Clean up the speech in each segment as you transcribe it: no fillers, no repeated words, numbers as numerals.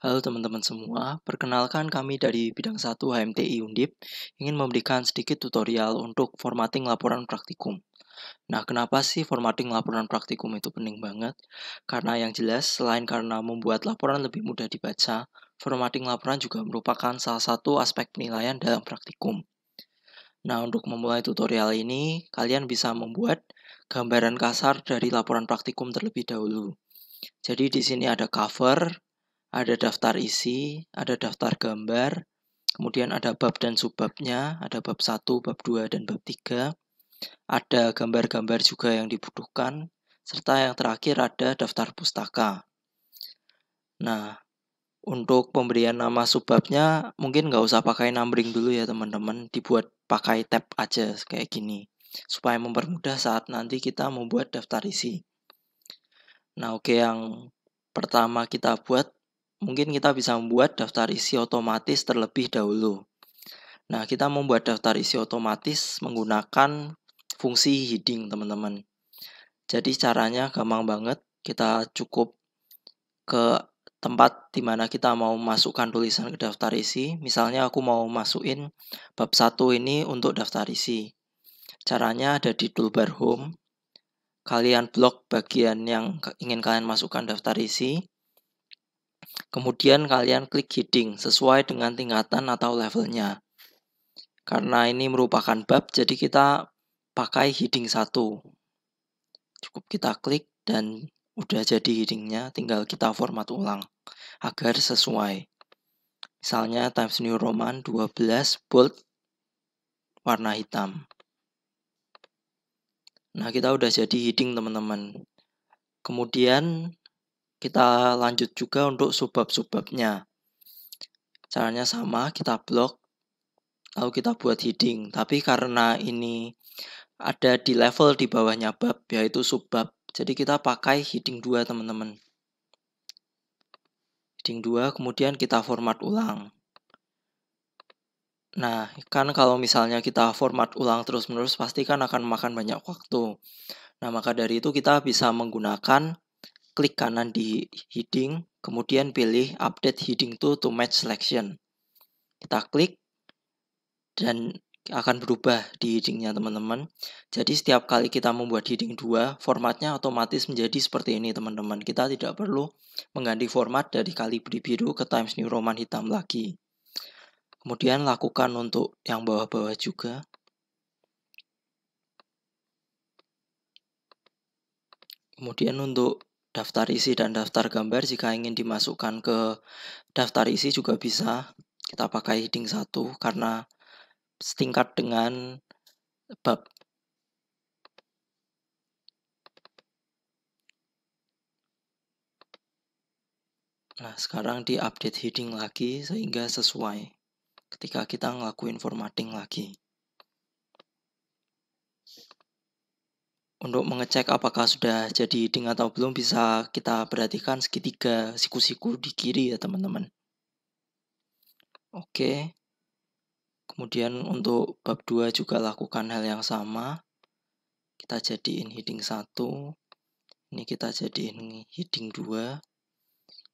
Halo teman-teman semua, perkenalkan kami dari bidang 1 HMTI Undip ingin memberikan sedikit tutorial untuk formatting laporan praktikum. Nah, kenapa sih formatting laporan praktikum itu penting banget? Karena yang jelas, selain karena membuat laporan lebih mudah dibaca, formatting laporan juga merupakan salah satu aspek penilaian dalam praktikum. Nah, untuk memulai tutorial ini, kalian bisa membuat gambaran kasar dari laporan praktikum terlebih dahulu. Jadi di sini ada cover, ada daftar isi, ada daftar gambar, kemudian ada bab dan subbabnya, ada bab 1, bab 2, dan bab 3. Ada gambar-gambar juga yang dibutuhkan, serta yang terakhir ada daftar pustaka. Nah, untuk pemberian nama subbabnya mungkin nggak usah pakai numbering dulu ya teman-teman, dibuat pakai tab aja kayak gini, supaya mempermudah saat nanti kita membuat daftar isi. Nah, oke, yang pertama kita buat, mungkin kita bisa membuat daftar isi otomatis terlebih dahulu. Nah, kita membuat daftar isi otomatis menggunakan fungsi heading, teman-teman. Jadi caranya gampang banget, kita cukup ke tempat di mana kita mau masukkan tulisan ke daftar isi. Misalnya aku mau masukin bab 1 ini untuk daftar isi. Caranya ada di toolbar home. Kalian blok bagian yang ingin kalian masukkan daftar isi. Kemudian kalian klik heading sesuai dengan tingkatan atau levelnya. Karena ini merupakan bab, jadi kita pakai heading 1. Cukup kita klik dan udah jadi headingnya, tinggal kita format ulang agar sesuai. Misalnya Times New Roman 12 bold warna hitam. Nah, kita udah jadi heading, teman-teman. Kemudian kita lanjut juga untuk subbab-subbabnya. Caranya sama, kita blok, lalu kita buat heading. Tapi karena ini ada di level di bawahnya bab, yaitu subbab, jadi kita pakai heading 2, teman-teman. Heading 2, kemudian kita format ulang. Nah, kan kalau misalnya kita format ulang terus-menerus, pasti kan akan memakan banyak waktu. Nah, maka dari itu kita bisa menggunakan klik kanan di heading, kemudian pilih update heading to match selection. Kita klik, dan akan berubah di headingnya, teman-teman. Jadi setiap kali kita membuat heading 2, formatnya otomatis menjadi seperti ini, teman-teman. Kita tidak perlu mengganti format dari Calibri biru ke Times New Roman hitam lagi. Kemudian lakukan untuk yang bawah-bawah juga. Kemudian untuk daftar isi dan daftar gambar, jika ingin dimasukkan ke daftar isi juga bisa. Kita pakai heading 1 karena setingkat dengan bab. Nah, sekarang di-update heading lagi sehingga sesuai ketika kita ngelakuin formatting lagi. Untuk mengecek apakah sudah jadi heading atau belum, bisa kita perhatikan segitiga siku-siku di kiri ya, teman-teman. Oke. Kemudian untuk bab 2 juga lakukan hal yang sama. Kita jadiin heading 1. Ini kita jadiin heading 2.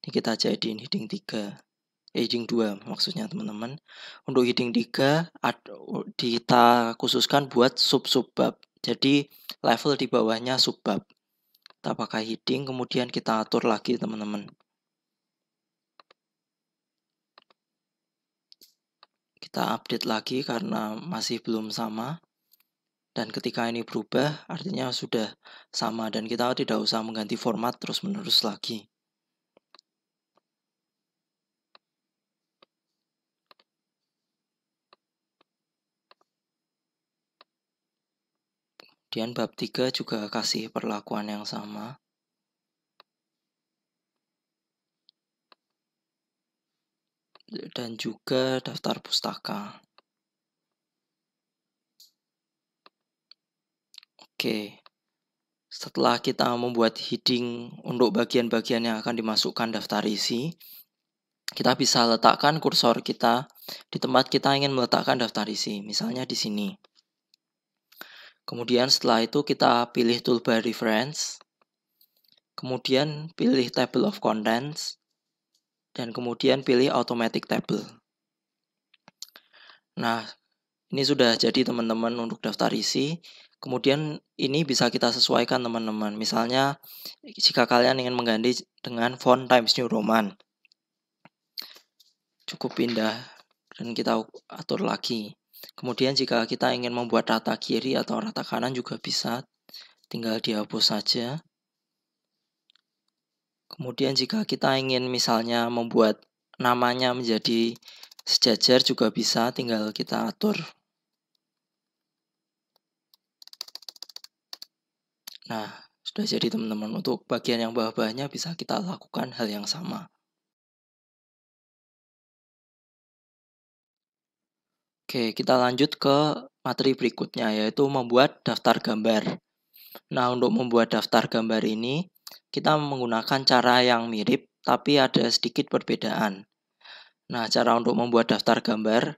Ini kita jadiin heading 3. Heading 2 maksudnya, teman-teman. Untuk heading 3 kita khususkan buat sub-subbab. Jadi level di bawahnya subbab. Kita pakai heading, kemudian kita atur lagi, teman-teman. Kita update lagi karena masih belum sama. Dan ketika ini berubah, artinya sudah sama dan kita tidak usah mengganti format terus-menerus lagi. Kemudian bab 3 juga kasih perlakuan yang sama. Dan juga daftar pustaka. Oke. Setelah kita membuat heading untuk bagian-bagian yang akan dimasukkan daftar isi, kita bisa letakkan kursor kita di tempat kita ingin meletakkan daftar isi, misalnya di sini. Kemudian setelah itu kita pilih toolbar reference, kemudian pilih table of contents, dan kemudian pilih automatic table. Nah, ini sudah jadi teman-teman untuk daftar isi. Kemudian ini bisa kita sesuaikan teman-teman. Misalnya jika kalian ingin mengganti dengan font Times New Roman, cukup pindah dan kita atur lagi. Kemudian jika kita ingin membuat rata kiri atau rata kanan juga bisa, tinggal dihapus saja. Kemudian jika kita ingin misalnya membuat namanya menjadi sejajar juga bisa, tinggal kita atur. Nah, sudah jadi teman-teman. Untuk bagian yang bawah-bawahnya bisa kita lakukan hal yang sama. Oke, kita lanjut ke materi berikutnya, yaitu membuat daftar gambar. Nah, untuk membuat daftar gambar ini, kita menggunakan cara yang mirip, tapi ada sedikit perbedaan. Nah, cara untuk membuat daftar gambar,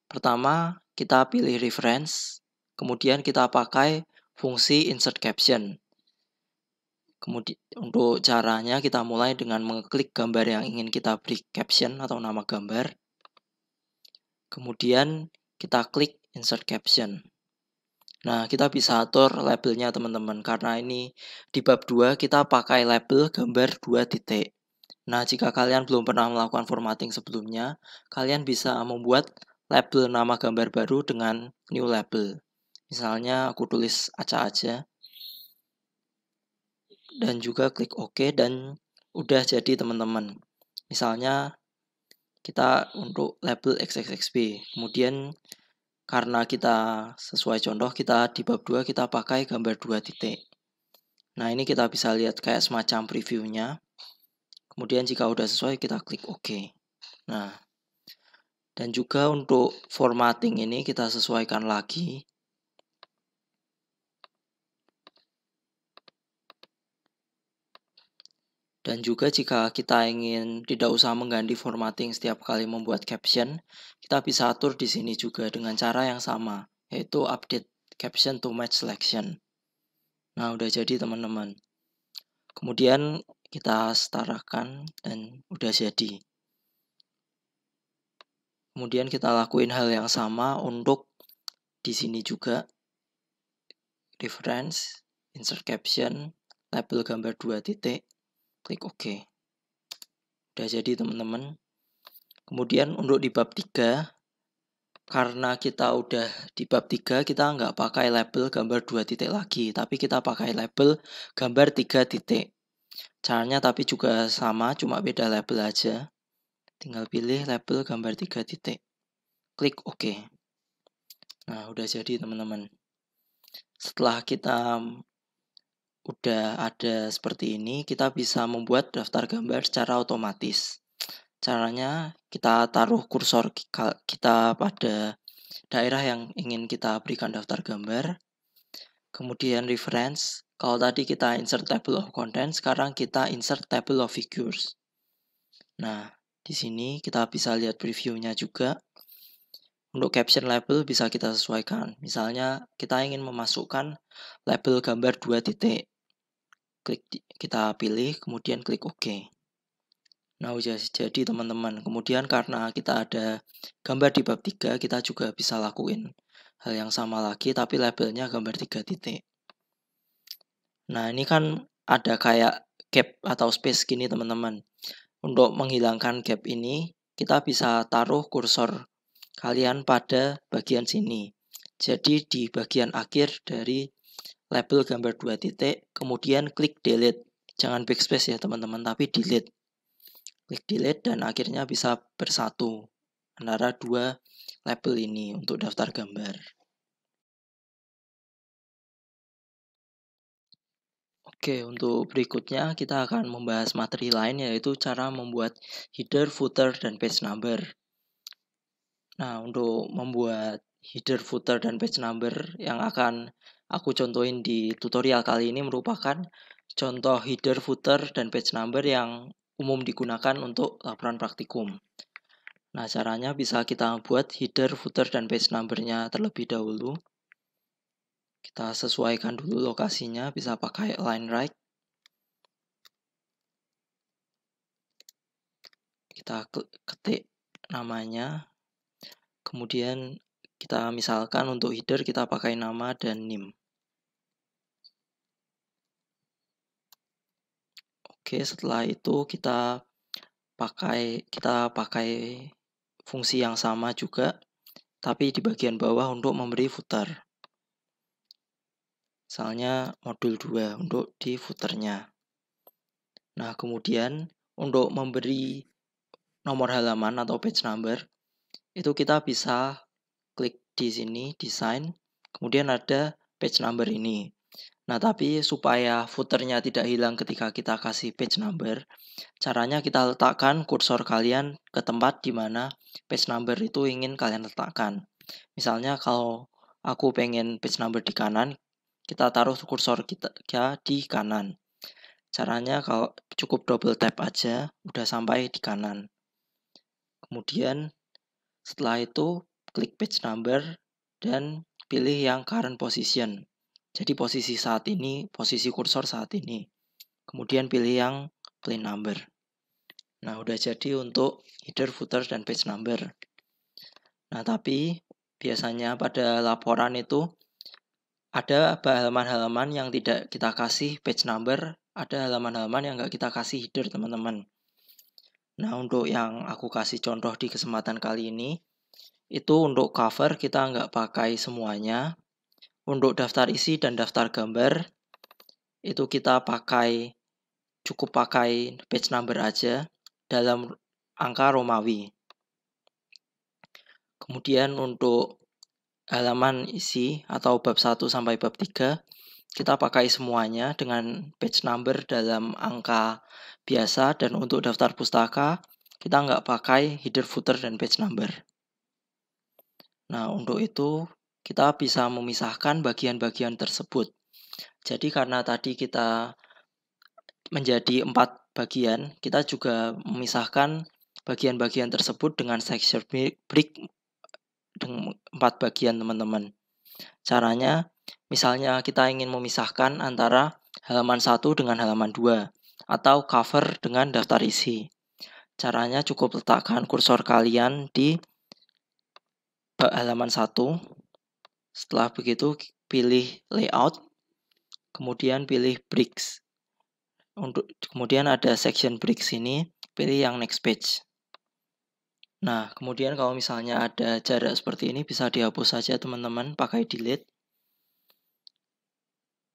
pertama kita pilih reference, kemudian kita pakai fungsi insert caption. Kemudian untuk caranya kita mulai dengan mengklik gambar yang ingin kita beri caption atau nama gambar. Kemudian kita klik insert caption. Nah, kita bisa atur labelnya teman-teman, karena ini di bab 2 kita pakai label gambar 2 titik. Nah, jika kalian belum pernah melakukan formatting sebelumnya, kalian bisa membuat label nama gambar baru dengan new label. Misalnya aku tulis acak aja. Dan juga klik OK dan udah jadi teman-teman. Misalnya kita untuk label XXXB. Kemudian karena kita sesuai contoh, kita di bab 2 kita pakai gambar 2 titik. Nah, ini kita bisa lihat kayak semacam previewnya. Kemudian jika udah sesuai kita klik OK. Nah, dan juga untuk formatting ini kita sesuaikan lagi. Dan juga jika kita ingin tidak usah mengganti formatting setiap kali membuat caption, kita bisa atur di sini juga dengan cara yang sama, yaitu update caption to match selection. Nah, udah jadi teman-teman. Kemudian kita setarakan dan udah jadi. Kemudian kita lakuin hal yang sama untuk di sini juga. Reference, insert caption, label gambar 2 titik. Klik OK. Udah jadi teman-teman. Kemudian untuk di bab 3, karena kita udah di bab 3, kita nggak pakai label gambar 2 titik lagi, tapi kita pakai label gambar 3 titik. Caranya tapi juga sama, cuma beda label aja. Tinggal pilih label gambar 3 titik. Klik OK. Nah, udah jadi teman-teman. Setelah kita udah ada seperti ini, kita bisa membuat daftar gambar secara otomatis. Caranya kita taruh kursor kita pada daerah yang ingin kita berikan daftar gambar. Kemudian reference. Kalau tadi kita insert table of contents, sekarang kita insert table of figures. Nah, di sini kita bisa lihat previewnya juga. Untuk caption label bisa kita sesuaikan. Misalnya kita ingin memasukkan label gambar 2 titik. Kita pilih, kemudian klik OK. Nah, udah jadi teman-teman. Kemudian karena kita ada gambar di bab 3, kita juga bisa lakuin hal yang sama lagi, tapi labelnya gambar 3 titik. Nah, ini kan ada kayak gap atau space gini teman-teman. Untuk menghilangkan gap ini, kita bisa taruh kursor kalian pada bagian sini. Jadi di bagian akhir dari label gambar 2 titik, kemudian klik delete. Jangan backspace ya teman-teman, tapi delete. Klik delete dan akhirnya bisa bersatu antara dua label ini untuk daftar gambar. Oke, untuk berikutnya kita akan membahas materi lain, yaitu cara membuat header, footer, dan page number. Nah, untuk membuat header, footer, dan page number yang akan aku contohin di tutorial kali ini merupakan contoh header, footer, dan page number yang umum digunakan untuk laporan praktikum. Nah, caranya bisa kita buat header, footer, dan page number-nya terlebih dahulu. Kita sesuaikan dulu lokasinya, bisa pakai line right. Kita ketik namanya, kemudian kita misalkan untuk header kita pakai nama dan NIM. Oke, setelah itu kita pakai fungsi yang sama juga, tapi di bagian bawah untuk memberi footer. Misalnya modul 2 untuk di footernya. Nah, kemudian untuk memberi nomor halaman atau page number, itu kita bisa klik di sini, desain, kemudian ada page number ini. Nah, tapi supaya footernya tidak hilang ketika kita kasih page number, caranya kita letakkan kursor kalian ke tempat di mana page number itu ingin kalian letakkan. Misalnya kalau aku pengen page number di kanan, kita taruh kursor kita di kanan. Caranya kalau cukup double tap aja, udah sampai di kanan. Kemudian setelah itu klik page number dan pilih yang current position. Jadi posisi saat ini, posisi kursor saat ini. Kemudian pilih yang plain number. Nah, udah jadi untuk header, footer, dan page number. Nah, tapi biasanya pada laporan itu ada halaman-halaman yang tidak kita kasih page number, ada halaman-halaman yang nggak kita kasih header, teman-teman. Nah, untuk yang aku kasih contoh di kesempatan kali ini, itu untuk cover kita nggak pakai semuanya. Untuk daftar isi dan daftar gambar, itu kita cukup pakai page number aja dalam angka Romawi. Kemudian untuk halaman isi atau bab 1 sampai bab 3, kita pakai semuanya dengan page number dalam angka biasa, dan untuk daftar pustaka, kita nggak pakai header, footer, dan page number. Nah, untuk itu kita bisa memisahkan bagian-bagian tersebut. Jadi karena tadi kita menjadi 4 bagian, kita juga memisahkan bagian-bagian tersebut dengan section break dengan 4 bagian, teman-teman. Caranya, misalnya kita ingin memisahkan antara halaman 1 dengan halaman 2, atau cover dengan daftar isi. Caranya cukup letakkan kursor kalian di halaman 1. Setelah begitu pilih layout, kemudian pilih bricks. Kemudian ada section bricks ini, pilih yang next page. Nah, kemudian kalau misalnya ada jarak seperti ini bisa dihapus saja, teman-teman, pakai delete.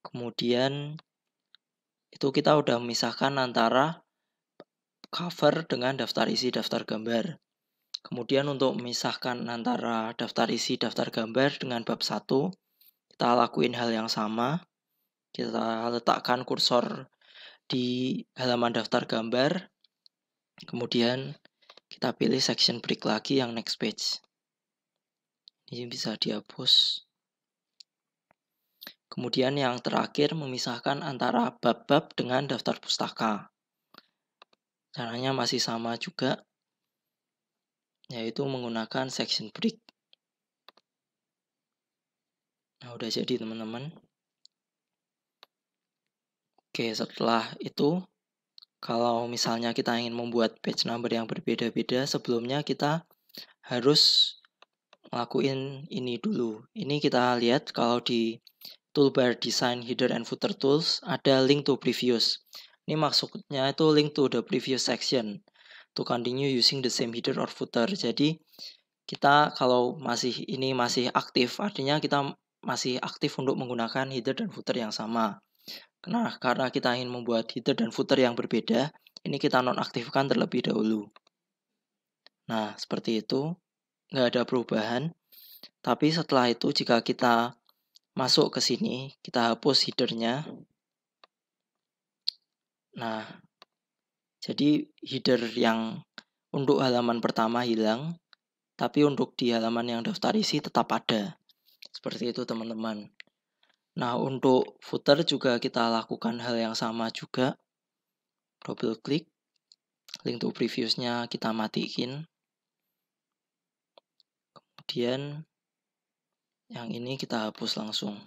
Kemudian itu kita udah memisahkan antara cover dengan daftar isi, daftar gambar. Kemudian untuk memisahkan antara daftar isi, daftar gambar dengan bab 1, kita lakuin hal yang sama. Kita letakkan kursor di halaman daftar gambar. Kemudian kita pilih section break lagi yang next page. Ini bisa dihapus. Kemudian yang terakhir memisahkan antara bab-bab dengan daftar pustaka. Caranya masih sama juga, yaitu menggunakan section break. Nah, udah jadi, teman-teman. Oke, setelah itu, kalau misalnya kita ingin membuat page number yang berbeda-beda, sebelumnya kita harus ngelakuin ini dulu. Ini kita lihat kalau di toolbar Design Header and Footer Tools ada link to previous. Ini maksudnya itu link to the previous section to continue using the same header or footer. Jadi kita kalau ini masih aktif, artinya kita masih aktif untuk menggunakan header dan footer yang sama. Nah, karena kita ingin membuat header dan footer yang berbeda, ini kita nonaktifkan terlebih dahulu. Nah, seperti itu, nggak ada perubahan. Tapi setelah itu, jika kita masuk ke sini, kita hapus headernya. Nah, jadi header yang untuk halaman pertama hilang, tapi untuk di halaman yang daftar isi tetap ada. Seperti itu, teman-teman. Nah, untuk footer juga kita lakukan hal yang sama juga. Double klik, link to previousnya kita matiin. Kemudian yang ini kita hapus langsung.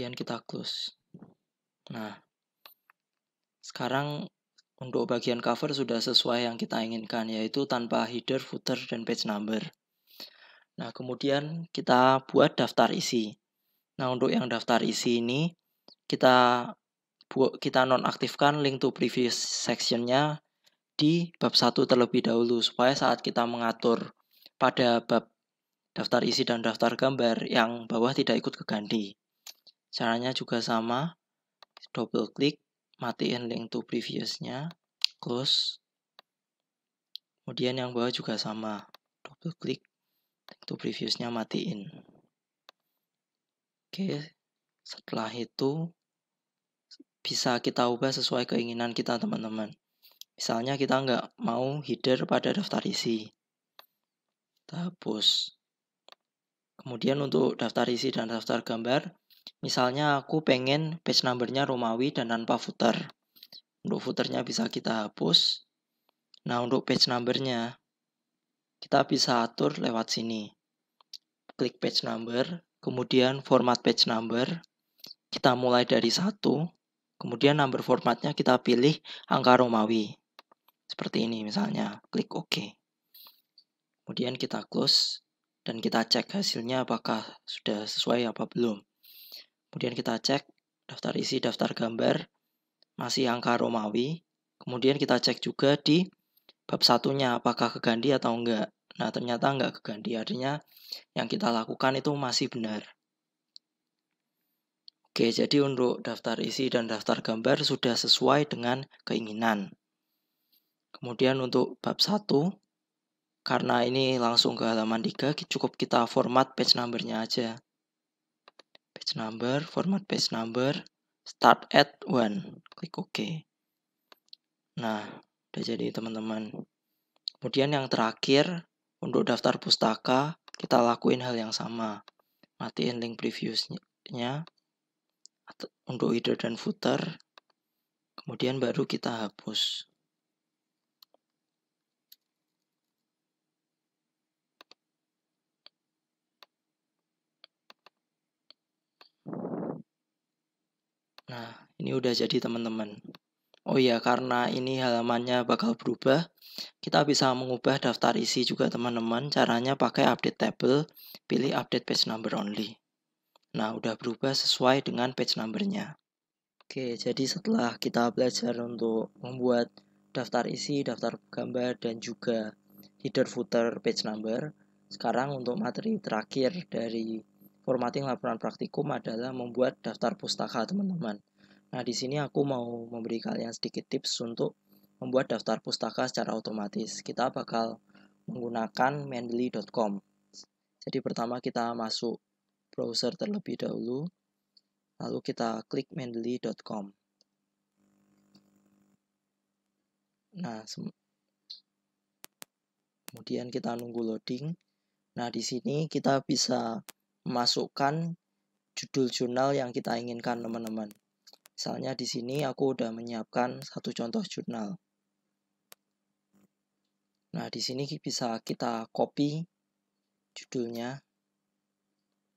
kemudian kita close. Nah, sekarang untuk bagian cover sudah sesuai yang kita inginkan, yaitu tanpa header, footer, dan page number. Nah, kemudian kita buat daftar isi. Nah, untuk yang daftar isi ini, kita nonaktifkan link to previous section-nya di bab 1 terlebih dahulu, supaya saat kita mengatur pada bab daftar isi dan daftar gambar, yang bawah tidak ikut keganti. Caranya juga sama, double klik, matiin link to previous-nya, close. Kemudian yang bawah juga sama, double klik, link to previous-nya matiin. Oke, setelah itu bisa kita ubah sesuai keinginan kita, teman-teman. Misalnya kita nggak mau header pada daftar isi, kita hapus. Kemudian untuk daftar isi dan daftar gambar, misalnya aku pengen page number-nya Romawi dan tanpa footer. Untuk footernya bisa kita hapus. Nah, untuk page number-nya kita bisa atur lewat sini. Klik page number, kemudian format page number. Kita mulai dari 1, kemudian number formatnya kita pilih angka Romawi. Seperti ini misalnya, klik OK. Kemudian kita close dan kita cek hasilnya apakah sudah sesuai apa belum. Kemudian kita cek daftar isi, daftar gambar, masih angka Romawi. Kemudian kita cek juga di bab satunya apakah keganti atau enggak. Nah, ternyata enggak keganti, artinya yang kita lakukan itu masih benar. Oke, jadi untuk daftar isi dan daftar gambar sudah sesuai dengan keinginan. Kemudian untuk bab 1, karena ini langsung ke halaman 3, cukup kita format page number-nya aja. Page number, format page number, start at 1. Klik OK. Nah, udah jadi teman-teman. Kemudian yang terakhir, untuk daftar pustaka, kita lakuin hal yang sama. Matiin link previous-nya untuk header dan footer. Kemudian baru kita hapus. Nah, ini udah jadi teman-teman. Oh iya, karena ini halamannya bakal berubah, kita bisa mengubah daftar isi juga teman-teman. Caranya pakai update table, pilih update page number only. Nah, udah berubah sesuai dengan page number-nya. Oke, jadi setelah kita belajar untuk membuat daftar isi, daftar gambar, dan juga header footer page number, sekarang untuk materi terakhir dari formatting laporan praktikum adalah membuat daftar pustaka, teman-teman. Nah, di sini aku mau memberi kalian sedikit tips untuk membuat daftar pustaka secara otomatis. Kita bakal menggunakan mendeley.com. Jadi pertama kita masuk browser terlebih dahulu, lalu kita klik mendeley.com. Nah, kemudian kita nunggu loading. Nah, di sini kita bisa memasukkan judul jurnal yang kita inginkan, teman-teman. Misalnya di sini aku udah menyiapkan satu contoh jurnal. Nah, di sini bisa kita copy judulnya.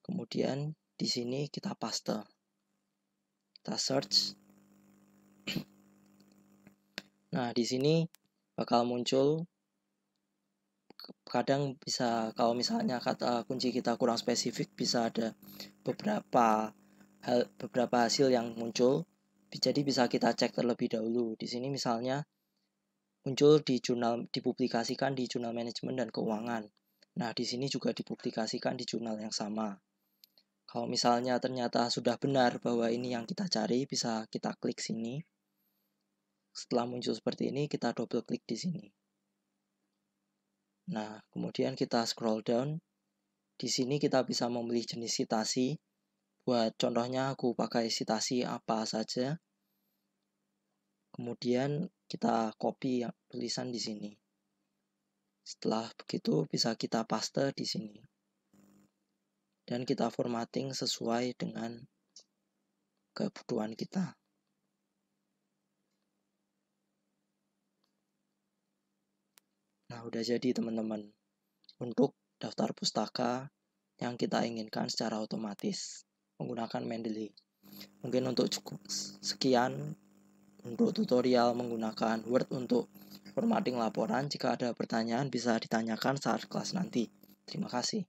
Kemudian di sini kita paste. Kita search. Nah, di sini bakal muncul, kadang bisa, kalau misalnya kata kunci kita kurang spesifik, bisa ada beberapa hasil yang muncul. Jadi bisa kita cek terlebih dahulu. Di sini misalnya muncul di jurnal, dipublikasikan di jurnal manajemen dan keuangan. Nah, di sini juga dipublikasikan di jurnal yang sama. Kalau misalnya ternyata sudah benar bahwa ini yang kita cari, bisa kita klik sini. Setelah muncul seperti ini, kita double klik di sini. Nah, kemudian kita scroll down. Di sini kita bisa memilih jenis citasi. Buat contohnya aku pakai citasi apa saja. Kemudian kita copy tulisan di sini. Setelah begitu bisa kita paste di sini. Dan kita formatting sesuai dengan kebutuhan kita. Nah, udah jadi teman-teman. Untuk daftar pustaka yang kita inginkan secara otomatis menggunakan Mendeley. Mungkin untuk cukup sekian untuk tutorial menggunakan Word untuk formatting laporan. Jika ada pertanyaan bisa ditanyakan saat kelas nanti. Terima kasih.